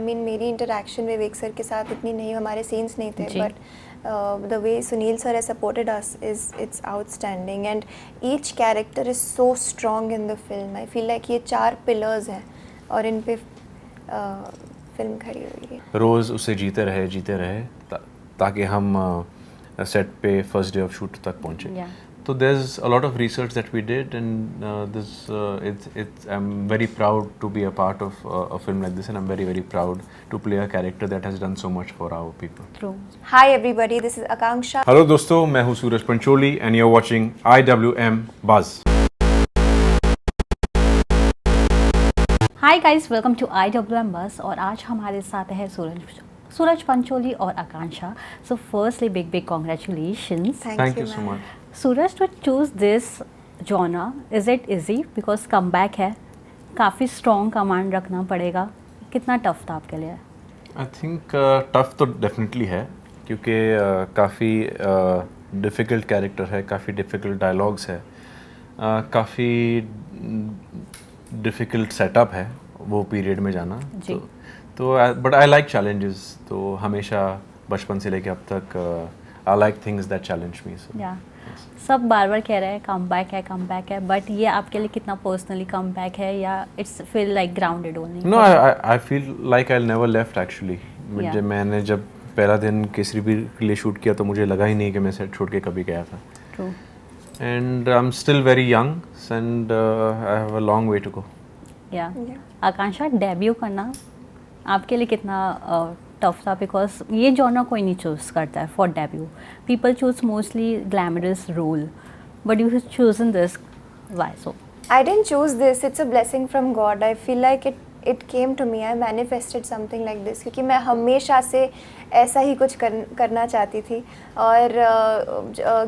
I mean, मेरी interaction विवेक sir के साथ इतनी नहीं, हमारे सीन्स नहीं थे, but the way Sunil sir has supported us is it's outstanding and each character is so strong in the film. I feel like ये 4 पिलर्स हैं और इन पे फिल्म खड़ी हुई है. रोज़ उसे जीते रहे ताकि हम सेट पे फर्स्ट डे ऑफ शूट तक पहुँचे. So there's a lot of research that we did, and I'm very proud to be a part of a film like this, and I'm very, very proud to play a character that has done so much for our people. True. Hi everybody, this is Akanksha. Hello दोस्तों, मैं हूँ सूरज Pancholi and you're watching IWM Buzz. Hi guys, welcome to IWM Buzz और आज हमारे साथ है सूरज पंचोली और आकांक्षा. So firstly, big congratulations. Thank you so much. Suraj, to choose this genre, is it easy? Because comeback है, काफ़ी strong कमांड रखना पड़ेगा. कितना tough था आपके लिए? I think tough तो definitely है, क्योंकि काफ़ी difficult character है, काफ़ी difficult dialogues है, काफ़ी difficult setup है वो period में जाना. तो but I like challenges. तो हमेशा बचपन से लेके अब तक I like things that challenge me. So. Yeah. सब बार कह रहे हैं कमबैक है बट ये आपके लिए कितना पर्सनली कमबैक है या it's feel like grounded only? No, I feel like I never left actually. मैंने जब पहला दिन केसरी भी के लिए शूट किया तो मुझे लगा ही नहीं कि मैं सेट छोड़ के कभी गया था. True. And I am still very young and I have a long way to go. Yeah Akanksha, debut करना आपके लिए कितना टफ था? बिकॉज ये जॉनर कोई नहीं चूज़ करता है for debut. People choose mostly glamorous role, but you chosen this. Why so? I didn't choose this. It's a blessing from God. I feel like it came to me. I manifested something like this क्योंकि मैं हमेशा से ऐसा ही कुछ करना चाहती थी. और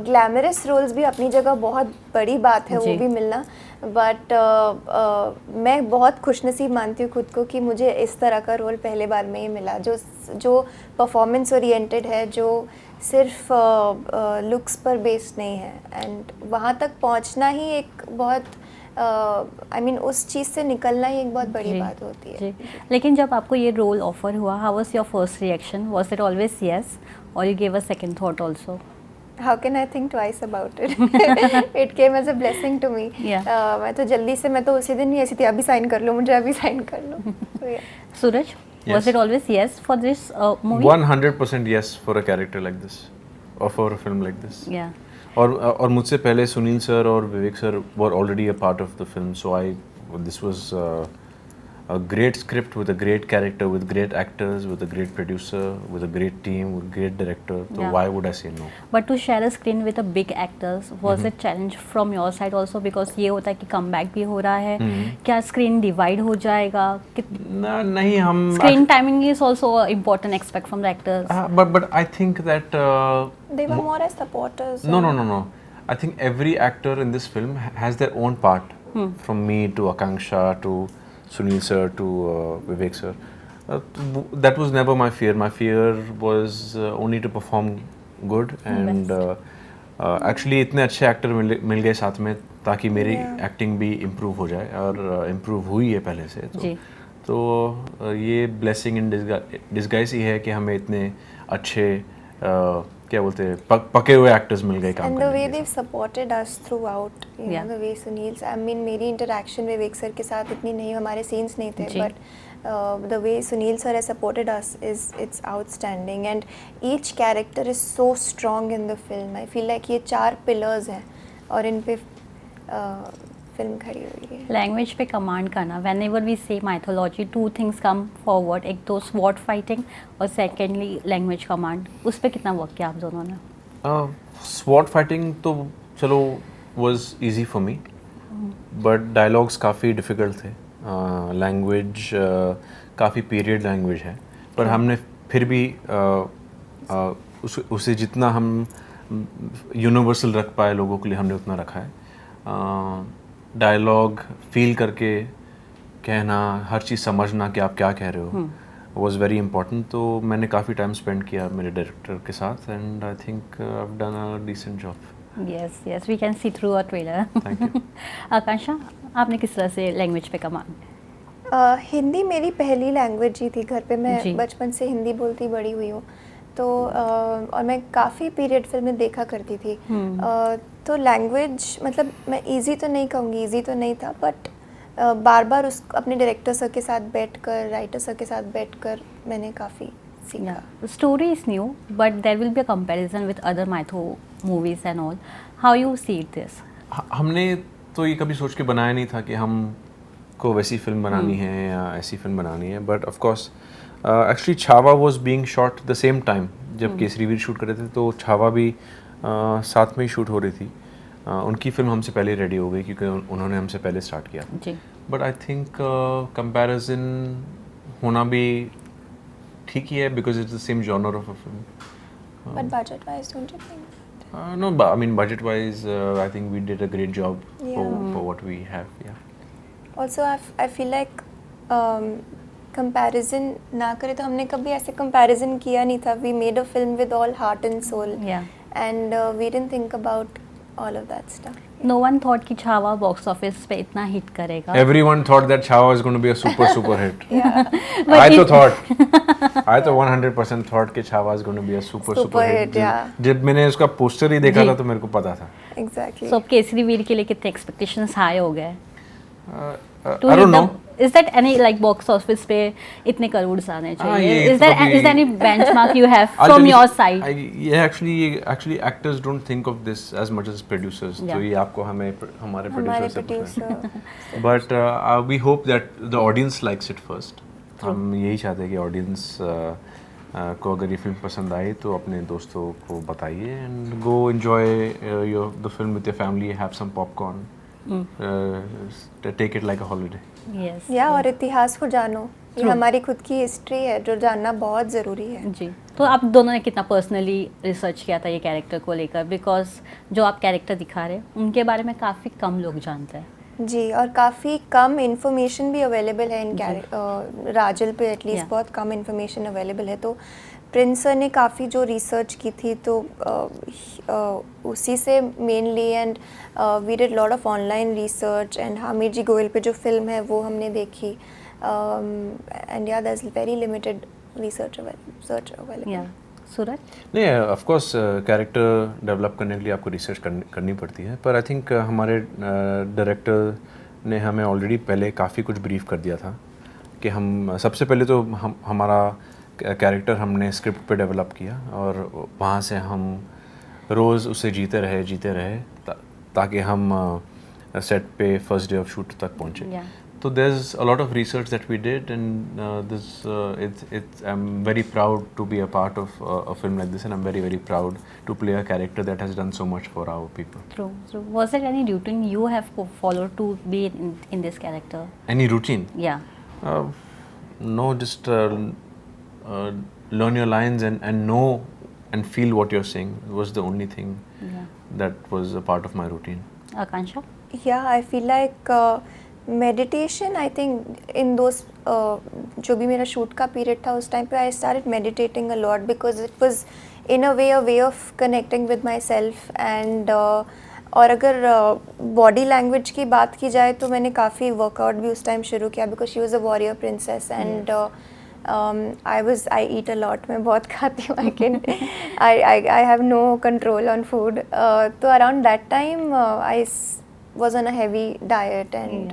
ग्लैमरस रोल्स भी अपनी जगह बहुत बड़ी बात है, वो भी मिलना. बट मैं बहुत खुशनसीब मानती हूँ खुद को कि मुझे इस तरह का रोल पहले बार में ही मिला, जो परफॉर्मेंस ओरिएंटेड है, जो सिर्फ लुक्स पर बेस्ड नहीं है. एंड वहाँ तक पहुँचना ही एक बहुत I mean, उस चीज़ से निकलना ही एक बहुत बड़ी बात होती है. लेकिन जब आपको ये रोल ऑफर हुआ, how was your first reaction? Was it always yes or you gave a second thought also? How can I think twice about it? It came as a blessing to me. मैं तो जल्दी से, मैं तो उसी दिन ही ऐसी थी, अभी साइन कर लो, मुझे अभी साइन कर लो. सूरज, was it always yes for this movie? 100% yes for a character like this or for a film like this. Yeah. और मुझसे पहले सुनील सर और विवेक sir were already a part of the film, so this was a great script with a great character, with great actors, with a great producer, with a great team, with a great director. So why would I say no? But to share a screen with a big actors, was it challenge from your side also? Because ये होता है कि comeback भी हो रहा है, क्या screen divide हो जाएगा? नहीं, हम screen timing is also an important aspect from the actors. But I think that they were more as supporters. No. I think every actor in this film has their own part. From me to Akanksha to Sunil sir to Vivek sir. That was never my fear. My fear was only to perform good and actually इतने अच्छे actor मिल गए साथ में ताकि मेरी acting भी improve हो जाए और इम्प्रूव हुई है पहले से. तो ये ब्लेसिंग इन डिस्गाइज ही है कि हमें इतने अच्छे क्या बोलते हैं पके हुए एक्टर्स मिल गए काम करने के लिए. And the way they've supported us throughout, you know, the way Sunil, I mean, मेरी इंटरेक्शन विवेक सर के साथ इतनी नहीं, हमारे सीन्स नहीं थे, but the way Sunil sir has supported us is it's outstanding and each character is so strong in the film. I feel like ये 4 pillars हैं और इन पे फिल्म खड़ी हुई है. लैंग्वेज पे कमांड करना, whenever we say mythology, 2 things come forward. एक तो स्वॉर्ड फाइटिंग और सेकेंडली लैंग्वेज कमांड. उस पर कितना वर्क किया आप दोनों ने? स्वॉर्ड फाइटिंग तो चलो was easy for me, but dialogues काफ़ी difficult थे. लैंग्वेज काफ़ी पीरियड लैंग्वेज है, पर हमने फिर भी उसे जितना हम यूनिवर्सल रख पाए लोगों के लिए हमने उतना रखा है. डायलॉग फील करके कहना, हर चीज़ समझना कि आप क्या कह रहे हो वॉज वेरी इंपॉर्टेंट. तो मैंने काफ़ी टाइम स्पेंड किया मेरे डायरेक्टर के साथ and I think I have done a decent job. Yes we can see through a trailer. Thank you. Akanksha, आपने किस तरह से लैंग्वेज पे कमांड? हिंदी मेरी पहली लैंग्वेज ही थी। घर पे जी। मैं बचपन से हिंदी बोलती बड़ी हुई हूँ, तो और मैं काफ़ी पीरियड फिल्में देखा करती थी। तो लैंग्वेज मतलब मैं इजी तो नहीं कहूँगी, इजी तो नहीं था, बट बार बार उस अपने डायरेक्टर सर के साथ बैठकर, राइटर सर के साथ बैठकर मैंने काफ़ी सीखा। Yeah, the story is new, but there will be a comparison with other mytho movies and all. How you see this? हमने तो ये कभी सोच के बनाया नहीं था कि हम को वैसी फिल्म बनानी है या ऐसी फिल्म बनानी है, but of course actually Chhaava was being shot the same time जब केसरी वीर शूट कर रहे थे, तो छावा भी साथ में ही शूट हो रही थी। उनकी फिल्म हमसे पहले रेडी हो गई क्योंकि उन्होंने हमसे पहले स्टार्ट किया। जी। बट आई थिंक कंपैरिजन होना भी ठीक ही है because it's the same genre of a film. But budget wise don't you think? No, but I mean budget-wise, I think we did a great job for what we have. Yeah. Also, I feel like comparison ना करें तो हमने कभी ऐसे comparison किया नहीं था. We made a film with all heart and soul. Yeah. And we didn't think about all of that stuff. No one thought कि छावा बॉक्स ऑफिस पे इतना हिट करेगा। Everyone thought that Chhawa was going to be a super hit. Yeah. I तो 100% thought कि Chhawa is going to be a super hit. yeah. जब मैंने उसका poster ही देखा था तो मेरे को पता था. Exactly. So अब केसरी वीर के लिए कितने एक्सपेक्टेशंस हाई हो गए? I don't know. Is that any like box office पे इतने करोड़ आने चाहिए? ये Is there any benchmark you have from your side? Actually actors don't think of this as much as producers. Yeah. तो ये आपको हमारे हमारे producers से producer. पूछना है. But we hope that the audience likes it first. हम यही चाहते हैं कि audience को अगर ये फिल्म पसंद आए तो अपने दोस्तों को बताइए and go enjoy the film with your family, have some popcorn, take it like a holiday. Yes. या और इतिहास को जानो, ये True. हमारी खुद की हिस्ट्री है जो जानना बहुत ज़रूरी है। जी। तो आप दोनों ने कितना पर्सनली रिसर्च किया था ये कैरेक्टर को लेकर? बिकॉज जो आप कैरेक्टर दिखा रहे हैं उनके बारे में काफ़ी कम लोग जानते हैं। जी, और काफ़ी कम इंफॉर्मेशन भी अवेलेबल है इन राजल पे, एटलीस्ट Yeah. बहुत कम इंफॉर्मेशन अवेलेबल है। तो प्रिंस सर ने काफ़ी जो रिसर्च की थी तो उसी से mainly, and we did lot of online research, and Hamir ji Gohil पे जो फिल्म है वो हमने देखी, and yeah there is very limited research available. या सूरज? नहीं, ऑफ कोर्स कैरेक्टर डेवलप करने के लिए आपको रिसर्च करनी पड़ती है, पर आई थिंक हमारे डायरेक्टर ने हमें ऑलरेडी पहले काफ़ी कुछ ब्रीफ कर दिया था कि हम सबसे पहले तो हमारा कैरेक्टर हमने स्क्रिप्ट पे डेवलप किया और वहाँ से हम रोज़ उसे जीते रहे ताकि हम सेट पे फर्स्ट डे ऑफ शूट तक पहुँचे। Yeah. So there's a lot of research that we did, and I'm very proud to be a part of a film like this, and I'm very proud to play a character that has done so much for our people. True. So was there any routine you have followed to be in this character? Any routine? Yeah. No, just learn your lines and know and feel what you're saying was the only thing that was a part of my routine. Akansha? Yeah, I feel like meditation, I think in those जो भी मेरा shoot का period था उस time पे I started meditating a lot because it was in a way of connecting with myself, and और अगर body language की बात की जाए तो मैंने काफ़ी वर्कआउट भी उस टाइम शुरू किया because she was a warrior princess, and I eat a lot, मैं बहुत खाती हूँ, I have no control on food, तो around that time I was on a heavy diet and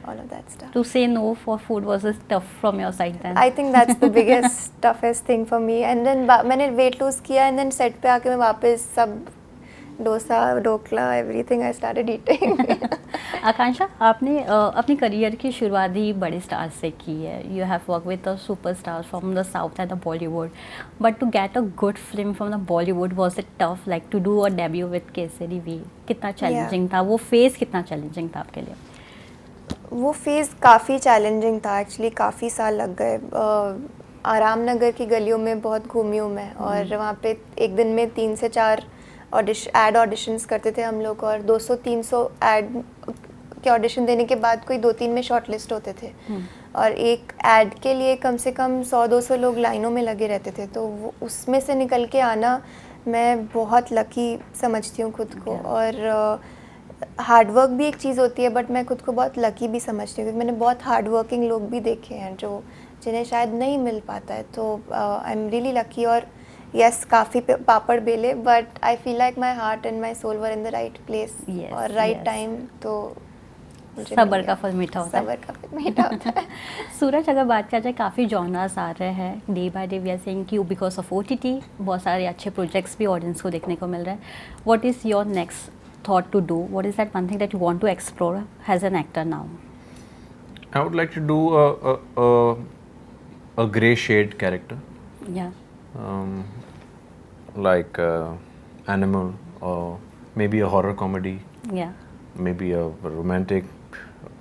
all of that stuff. To say no for food was tough from your side then? I think that's the biggest toughest thing for me, and then मैंने weight lose किया, and then set पे आके मैं वापस सब dosa dhokla everything I started eating. Akanksha, आपने अपनी career की शुरुआत ही बड़े स्टार से की है। You have work with the super star from the south and the Bollywood, but to get a good film from the Bollywood was it tough, like to do a debut with Kesari Veer? कितना challenging था वो phase, कितना challenging था आपके लिए? वो phase काफ़ी challenging था एक्चुअली, काफ़ी साल लग गए। आराम नगर की गलियों में बहुत घूमी हूँ मैं, और वहाँ पे एक दिन में 3 से 4 एड ऑडिशंस करते थे हम लोग, और 200-300 एड के ऑडिशन देने के बाद कोई 2-3 में शॉर्ट लिस्ट होते थे, और एक एड के लिए कम से कम 100-200 लोग लाइनों में लगे रहते थे। तो वो उसमें से निकल के आना, मैं बहुत लकी समझती हूँ खुद को। और हार्ड वर्क भी एक चीज़ होती है, बट मैं खुद को बहुत लकी भी समझती हूँ क्योंकि मैंने बहुत हार्ड वर्किंग लोग भी देखे हैं जो जिन्हें शायद नहीं मिल पाता है, तो आई एम रियली लकी। और यस, काफ़ी पापड़ बेले, but I feel like my heart and my soul were in the right place Yes, और राइट yes. टाइम, तो मुझे मिल सब्र गया। का फल मीठा होता है। सब्र का फल मीठा होता है। सूरज, अगर बात किया जाए काफ़ी जॉनर्स आ रहे हैं day by day, we are saying कि बिकॉज ऑफ OTT बहुत सारे अच्छे प्रोजेक्ट्स भी ऑडियंस को देखने को मिल रहे हैं। What is your next thought to do? What is that one thing that you want to explore as an actor now? I would like to do a grey shade character, या like Animal, or maybe a horror comedy, या maybe a romantic,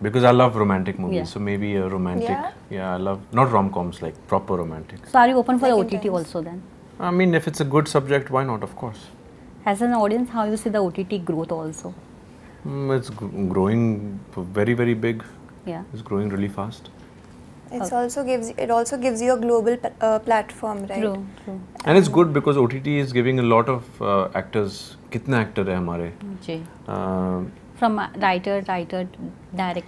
because I love romantic movies. Yeah. So maybe a romantic. Yeah? Yeah, I love not rom-coms, like proper romantic. So are you open for Second OTT times. Also then? I mean, if it's a good subject, why not? Of course. As an audience, how you see the OTT growth also? It's growing very, very big. Yeah. It's growing really fast. It also gives you a global platform, right? True, true. And it's good because OTT is giving a lot of actors. कितने actor है हमारे? जी. Uh, From writer, director,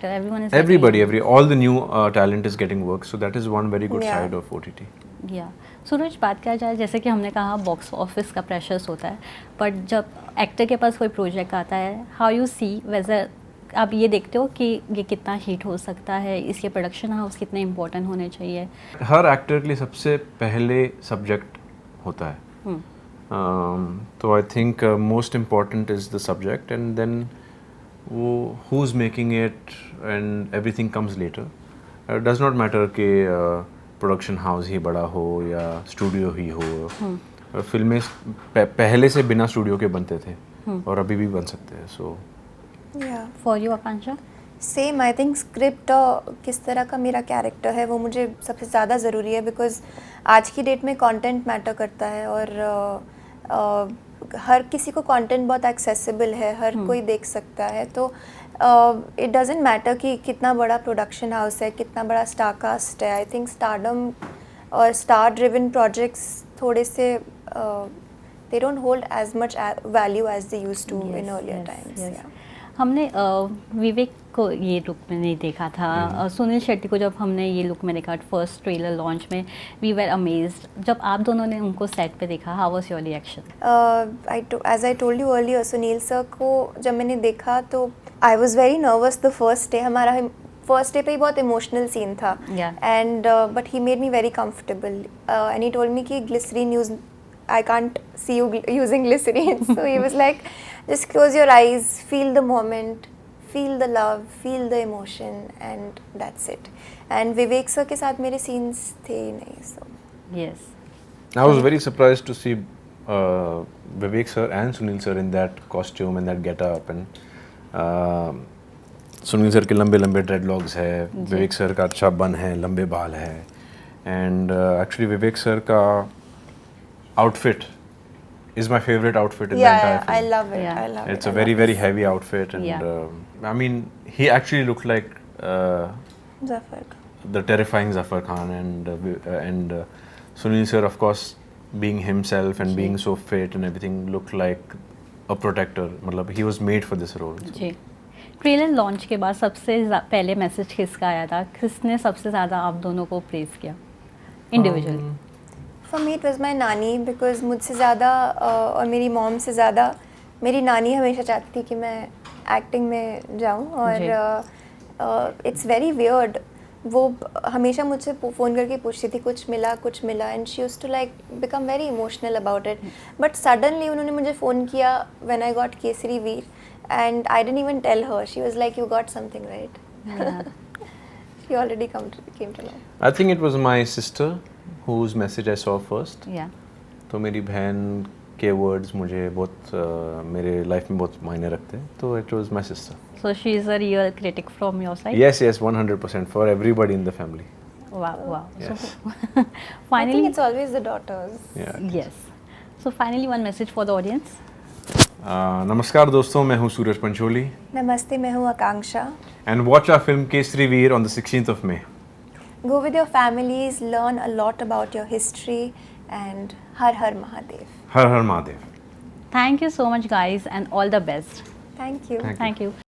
everyone is everybody, all the new talent is getting work. So that is one very good Yeah. side of OTT. या सूरज, बात किया जाए जैसे कि हमने कहा बॉक्स ऑफिस का प्रेशर्स होता है, बट जब एक्टर के पास कोई प्रोजेक्ट आता है, हाउ यू सी वेदर आप ये देखते हो कि ये कितना हिट हो सकता है, इसके प्रोडक्शन हाउस कितने इंपॉर्टेंट होने चाहिए? हर एक्टर के लिए सबसे पहले सब्जेक्ट होता है. तो I think most important is the subject and then वो who is making it and everything comes later. Does not matter कि प्रोडक्शन हाउस ही बड़ा हो या स्टूडियो ही हो. फिल्में पहले से बिना स्टूडियो के बनते थे और अभी भी बन सकते हैं. सो Yeah. For you Akanksha? Same, I think script और किस तरह का मेरा कैरेक्टर है वो मुझे सबसे ज़्यादा ज़रूरी है, बिकॉज आज की डेट में कंटेंट मैटर करता है और हर किसी को कंटेंट बहुत एक्सेसिबल है, हर कोई देख सकता है. तो इट डजेंट मैटर कि कितना बड़ा प्रोडक्शन हाउस है, कितना बड़ा स्टार कास्ट है. आई थिंक स्टारडम और स्टार ड्रिवन प्रोजेक्ट्स थोड़े से they don't hold as much value as they used to in earlier times. हमने विवेक को ये लुक में नहीं देखा था. सुनील शेट्टी को जब हमने ये लुक में देखा फर्स्ट ट्रेलर लॉन्च में, वी वर अमेज्ड. जब आप दोनों ने उनको सेट पे देखा, how was your reaction? As I told you earlier, Sunil sir को जब मैंने देखा तो I was very nervous the first day. हमारा फर्स्ट डे पे ही बहुत इमोशनल सीन था, and but he made me very comfortable and he told me कि glycerine use, I can't see you using glycerine. So he was like, just close your eyes, feel the moment, feel the love, feel the emotion, and that's it. And Vivek sir के साथ मेरे scenes थे ही नहीं, so. Yes. I was very surprised to see Vivek sir and Sunil sir in that costume and that get-up. And Sunil sir के लंबे लंबे dreadlocks है, Vivek sir का अच्छा बन है, लंबे बाल है. And actually Vivek sir का outfit is my favorite outfit in the entire film. I love it. Yeah. I love it. It's a very, very heavy outfit, and Yeah. I mean, he actually looked like Zafar. the terrifying Zafar Khan, and Sunil sir, of course, being himself and being so fit and everything, looked like a protector. मतलब he was made for this role. So. जी. Trailer launch के बाद सबसे पहले message किसका आया था? किसने सबसे ज़्यादा आप दोनों को प्रेज किया individually? For me it was my नानी, because मुझसे ज़्यादा और मेरी मॉम से ज़्यादा मेरी नानी हमेशा चाहती थी कि मैं एक्टिंग में जाऊँ. और इट्स वेरी वियर्ड, वो हमेशा मुझसे फ़ोन करके पूछती थी कुछ मिला, and she used to like become very emotional about it. But suddenly उन्होंने मुझे फ़ोन किया when I got Kesari Veer, and I didn't even tell her. She was like, you got something right. She already came to know. I think it was my sister whose message I saw first. या. तो मेरी बहन के words मुझे बहुत मेरे life में बहुत मायने रखते हैं. तो it was my sister. So she is a real critic from your side? Yes, 100% for everybody in the family. Wow. Yes. So I think finally, it's always the daughters. Yeah. yes. So finally, one message for the audience. नमस्कार दोस्तों, मैं हूँ सूरज पंचोली. नमस्ते, मैं हूँ आकांक्षा. And watch our film Kesari Veer on the 16th of May. Go with your families, learn a lot about your history, and Har Har Mahadev. Har Har Mahadev. Thank you so much, guys, and all the best. Thank you. Thank you. Thank you.